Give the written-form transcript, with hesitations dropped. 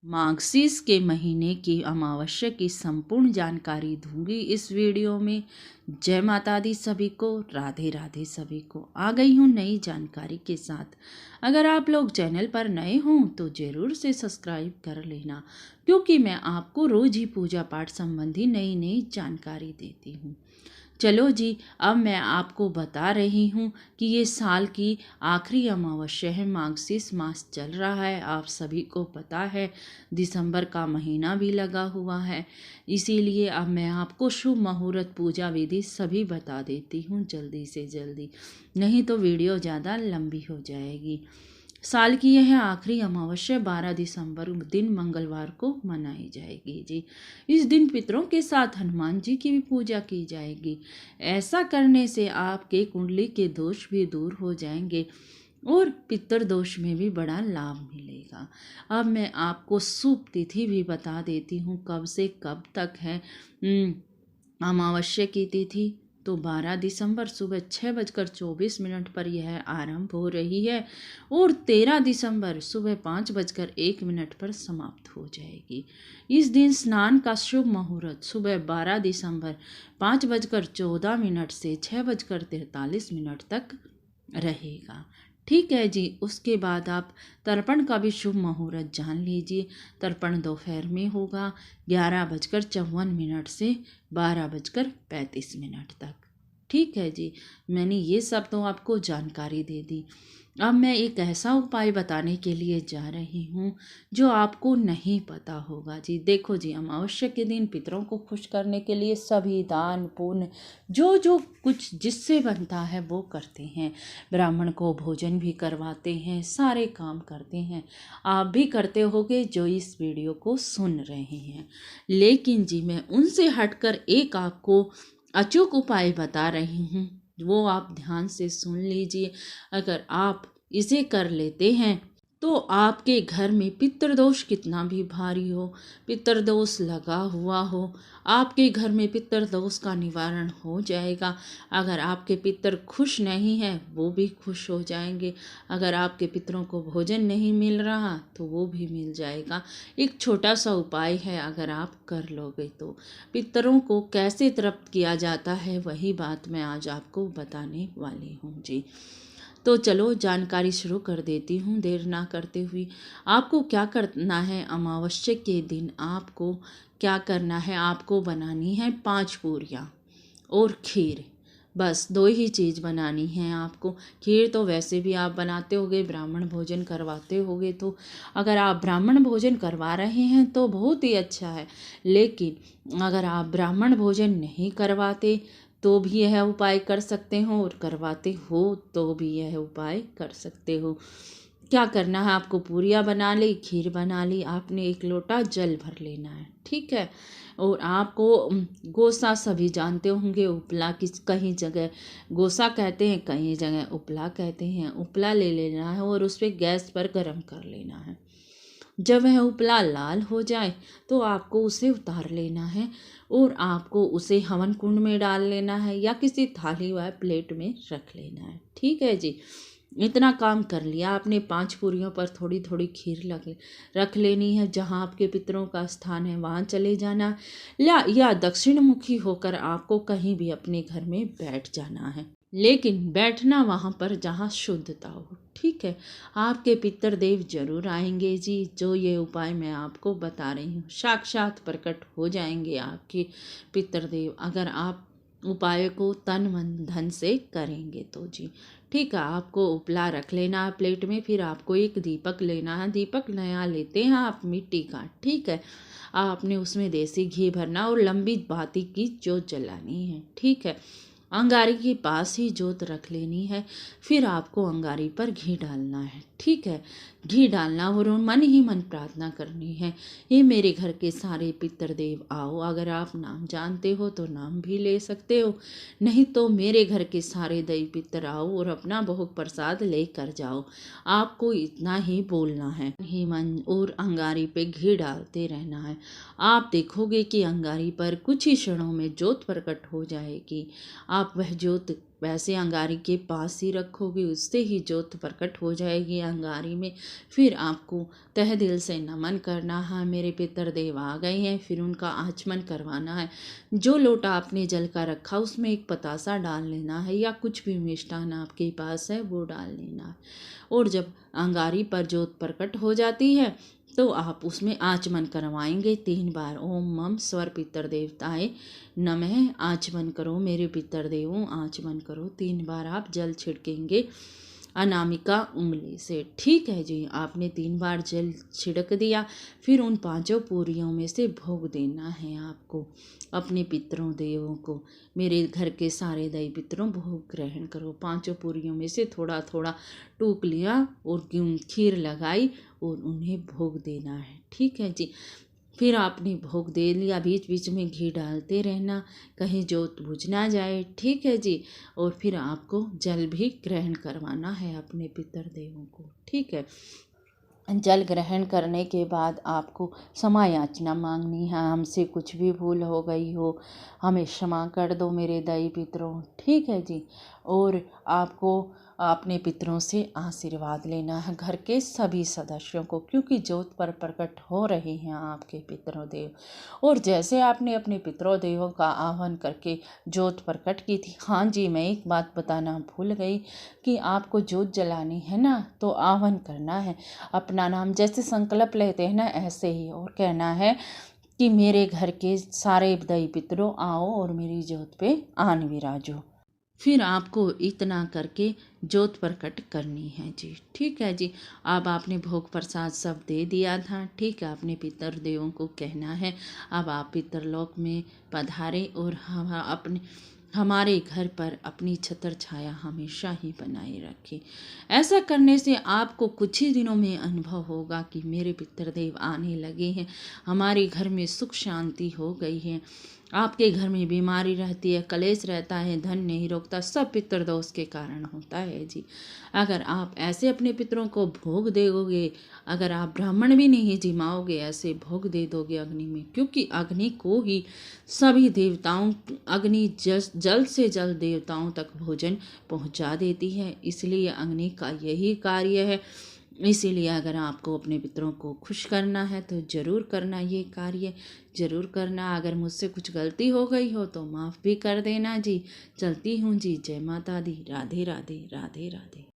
मार्गशीर्ष के महीने की अमावस्या की संपूर्ण जानकारी दूंगी इस वीडियो में। जय माता दी सभी को, राधे राधे सभी को। आ गई हूँ नई जानकारी के साथ। अगर आप लोग चैनल पर नए हों तो ज़रूर से सब्सक्राइब कर लेना, क्योंकि मैं आपको रोज ही पूजा पाठ संबंधी नई नई जानकारी देती हूँ। चलो जी, अब मैं आपको बता रही हूँ कि ये साल की आखिरी अमावस्या है। मार्गशीर्ष मास चल रहा है, आप सभी को पता है। दिसंबर का महीना भी लगा हुआ है, इसीलिए अब मैं आपको शुभ मुहूर्त पूजा विधि सभी बता देती हूँ जल्दी से जल्दी, नहीं तो वीडियो ज़्यादा लंबी हो जाएगी। साल की यह आखिरी अमावस्या 12 दिसंबर दिन मंगलवार को मनाई जाएगी जी। इस दिन पितरों के साथ हनुमान जी की भी पूजा की जाएगी। ऐसा करने से आपके कुंडली के दोष भी दूर हो जाएंगे और पितर दोष में भी बड़ा लाभ मिलेगा। अब मैं आपको शुभ तिथि भी बता देती हूँ कब से कब तक है अमावस्या की तिथि। तो 12 दिसंबर सुबह 6:24 पर यह आरंभ हो रही है और 13 दिसंबर सुबह 5:01 पर समाप्त हो जाएगी। इस दिन स्नान का शुभ मुहूर्त सुबह 12 दिसंबर 5:14 से 6:43 तक रहेगा। ठीक है जी। उसके बाद आप तर्पण का भी शुभ मुहूर्त जान लीजिए। तर्पण दोपहर में होगा 11:54 से 12:35 तक। ठीक है जी, मैंने ये सब तो आपको जानकारी दे दी। अब मैं एक ऐसा उपाय बताने के लिए जा रही हूँ जो आपको नहीं पता होगा जी। देखो जी, अमावस्या के दिन पितरों को खुश करने के लिए सभी दान पुण्य जो जो कुछ जिससे बनता है वो करते हैं। ब्राह्मण को भोजन भी करवाते हैं, सारे काम करते हैं। आप भी करते होगे जो इस वीडियो को सुन रहे हैं। लेकिन जी, मैं उनसे हटकर एक आपको अचूक उपाय बता रही हूँ, वो आप ध्यान से सुन लीजिए। अगर आप इसे कर लेते हैं तो आपके घर में पितृदोष कितना भी भारी हो, पितृदोष लगा हुआ हो, आपके घर में पितृदोष का निवारण हो जाएगा। अगर आपके पितर खुश नहीं है वो भी खुश हो जाएंगे। अगर आपके पितरों को भोजन नहीं मिल रहा तो वो भी मिल जाएगा। एक छोटा सा उपाय है, अगर आप कर लोगे तो। पितरों को कैसे तृप्त किया जाता है वही बात मैं आज आपको बताने वाली हूँ जी। तो चलो जानकारी शुरू कर देती हूँ देर ना करते हुए। आपको क्या करना है, अमावस्या के दिन आपको क्या करना है, आपको बनानी है 5 पूरियाँ और खीर। बस 2 ही चीज़ बनानी है आपको। खीर तो वैसे भी आप बनाते होगे, ब्राह्मण भोजन करवाते होगे, तो अगर आप ब्राह्मण भोजन करवा रहे हैं तो बहुत ही अच्छा है। लेकिन अगर आप ब्राह्मण भोजन नहीं करवाते तो भी यह उपाय कर सकते हो, और करवाते हो तो भी यह उपाय कर सकते हो। क्या करना है, आपको पूरियाँ बना ली, खीर बना ली, आपने 1 लोटा जल भर लेना है। ठीक है। और आपको गोसा सभी जानते होंगे, उपला किस कहीं जगह गोसा कहते हैं, कहीं जगह उपला कहते हैं। उपला ले लेना है और उस पर गैस पर गर्म कर लेना है। जब वह उपला लाल हो जाए तो आपको उसे उतार लेना है और आपको उसे हवन कुंड में डाल लेना है या किसी थाली व प्लेट में रख लेना है। ठीक है जी। इतना काम कर लिया आपने। 5 पूरियों पर थोड़ी थोड़ी खीर रख लेनी है। जहाँ आपके पितरों का स्थान है वहाँ चले जाना, या दक्षिण मुखी होकर आपको कहीं भी अपने घर में बैठ जाना है, लेकिन बैठना वहाँ पर जहाँ शुद्धता हो। ठीक है। आपके पितर देव जरूर आएंगे जी। जो ये उपाय मैं आपको बता रही हूँ, साक्षात प्रकट हो जाएंगे आपके पितर देव, अगर आप उपाय को तन मन धन से करेंगे तो जी। ठीक है। आपको उपला रख लेना है प्लेट में। फिर आपको एक दीपक लेना है। दीपक नया लेते हैं आप, मिट्टी का। ठीक है। आपने उसमें देसी घी भरना और लंबी बाती की जोत जलानी है। ठीक है। अंगारी के पास ही जोत रख लेनी है। फिर आपको अंगारी पर घी डालना है। ठीक है। घी डालना और मन ही मन प्रार्थना करनी है, ये मेरे घर के सारे पितर देव आओ। अगर आप नाम जानते हो तो नाम भी ले सकते हो, नहीं तो मेरे घर के सारे देवी पितर आओ और अपना भोग प्रसाद लेकर जाओ। आपको इतना ही बोलना है, ही मन और अंगारी पे घी डालते रहना है। आप देखोगे कि अंगारी पर कुछ ही क्षणों में ज्योत प्रकट हो जाएगी। आप वह ज्योत वैसे अंगारी के पास ही रखोगे, उससे ही ज्योत प्रकट हो जाएगी अंगारी में। फिर आपको तहे दिल से नमन करना है, मेरे पितृदेव आ गए हैं, फिर उनका आचमन करवाना है। जो लोटा आपने जल का रखा उसमें एक पतासा डाल लेना है, या कुछ भी मिष्ठान आपके पास है वो डाल लेना है। और जब अंगारी पर ज्योत प्रकट हो जाती है तो आप उसमें आचमन करवाएंगे 3 बार। ओम मम स्वर पितृदेवताए नमः, आचमन करो मेरे पितृदेवों, आचमन करो। 3 बार आप जल छिड़केंगे अनामिका उंगली से। ठीक है जी, आपने 3 बार जल छिड़क दिया। फिर उन 5 पूरियों में से भोग देना है आपको अपने पितरों देवों को। मेरे घर के सारे दैव पितरों भोग ग्रहण करो। 5 पूरियों में से थोड़ा थोड़ा टूक लिया और खीर लगाई और उन्हें भोग देना है। ठीक है जी, फिर आपने भोग दे लिया, बीच बीच में घी डालते रहना, कहीं जोत बुझ ना जाए। ठीक है जी, और फिर आपको जल भी ग्रहण करवाना है अपने पितृदेवों को। ठीक है, जल ग्रहण करने के बाद आपको क्षमा याचना मांगनी है, हमसे कुछ भी भूल हो गई हो हमें क्षमा कर दो मेरे दाई पितरों। ठीक है जी, और आपको अपने पितरों से आशीर्वाद लेना है घर के सभी सदस्यों को, क्योंकि ज्योत पर प्रकट हो रहे हैं आपके पितरों देव। और जैसे आपने अपने पितरों देवों का आह्वान करके ज्योत प्रकट की थी, हाँ जी मैं एक बात बताना भूल गई कि आपको ज्योत जलानी है ना तो आह्वान करना है अपना नाम, जैसे संकल्प लेते हैं ना ऐसे ही, और कहना है कि मेरे घर के सारे दैव पितरों आओ और मेरी ज्योत पे आन विराजो। फिर आपको इतना करके ज्योत प्रकट करनी है जी। ठीक है जी, अब आपने भोग प्रसाद सब दे दिया था। ठीक है, अपने पितर देवों को कहना है अब आप पितरलोक में पधारे और हम अपने हमारे घर पर अपनी छत्र छाया हमेशा ही बनाए रखें। ऐसा करने से आपको कुछ ही दिनों में अनुभव होगा कि मेरे पितृदेव आने लगे हैं, हमारे घर में सुख शांति हो गई है। आपके घर में बीमारी रहती है, कलेश रहता है, धन नहीं रोकता, सब पितृदोष के कारण होता है जी। अगर आप ऐसे अपने पितरों को भोग दोगे, अगर आप ब्राह्मण भी नहीं जिमाओगे, ऐसे भोग दे दोगे अग्नि में, क्योंकि अग्नि को ही सभी देवताओं, अग्नि जल्द से जल्द देवताओं तक भोजन पहुंचा देती है, इसलिए अग्नि का यही कार्य है। इसीलिए अगर आपको अपने पितरों को खुश करना है तो ज़रूर करना, ये कार्य ज़रूर करना। अगर मुझसे कुछ गलती हो गई हो तो माफ़ भी कर देना जी। चलती हूँ जी, जय माता दी, राधे राधे राधे राधे।